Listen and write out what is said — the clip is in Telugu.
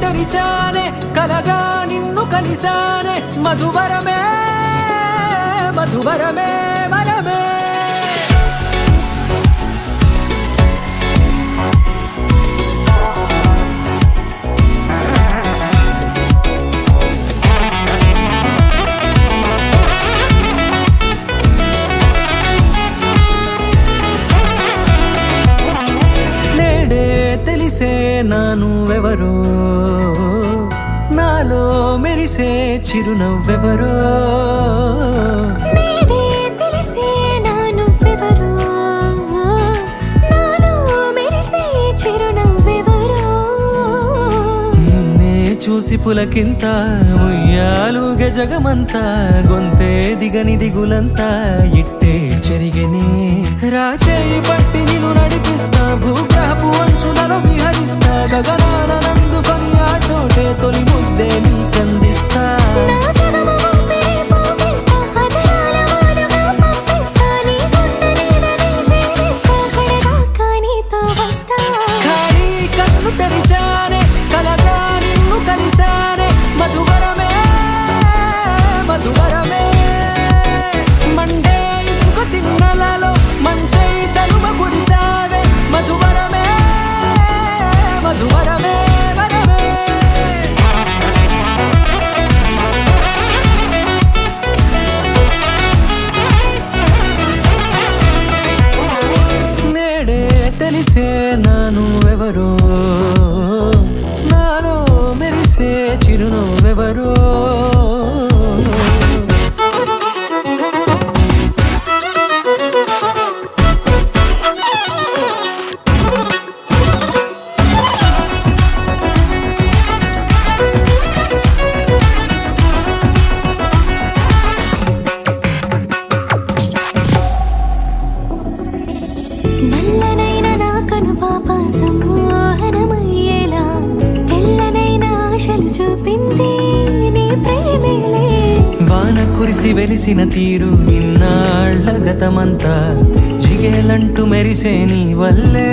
తెరిచానే కలగా నిన్ను కలిసానే మధువరమే మధువరమే వరమే తెలిసే నానువెవరో నాలో మెరిసే చిరునవ్వెవరో నేడే తెలిసే నానువెవరో నాలో మెరిసే చిరునవ్వెవరో నిన్నే చూసి పులకింత ఉయ్యాలుగే జగమంతా గొంతే దిగని దిగులంతా ఇట్టే చెరిగెనే రాచేయి పట్టి నిన్ను నడిపిస్తా భూగ్రహపు అంచులలో విహరిస్తా గగనాన నందుకొని ఆ చోటే తొలి ముద్దే నీకందిస్తా నా సగమ ఊపిరి పోగిస్తా అదరాల వాలుగా పంపిస్తా నీ గుండె నీడనే చేరిస్తా కడదాకా నీతో వస్తా ఖాళీ కన్ను తెరిచానే కలగా నిన్ను కలిసానే మధువరమే మధువరమే మండే ఇసుక తిన్నలలో మంచై చలువ కురిసావే మధువరమే మధువరమే వరమే నేడే తెలిసే నానువెవరో నాలో మెరిసే చిరునవ్వెవరో నల్లనైన నా కనుపాప సమ్మోహనమయ్యేలా తెల్లనైన ఆశలు చూపింది నీ ప్రేమేలే వాన కురిసి వెలిసిన తీరు ఇన్నాళ్ల గతమంతా జిగేలంటూ మెరిసే నీ వల్లే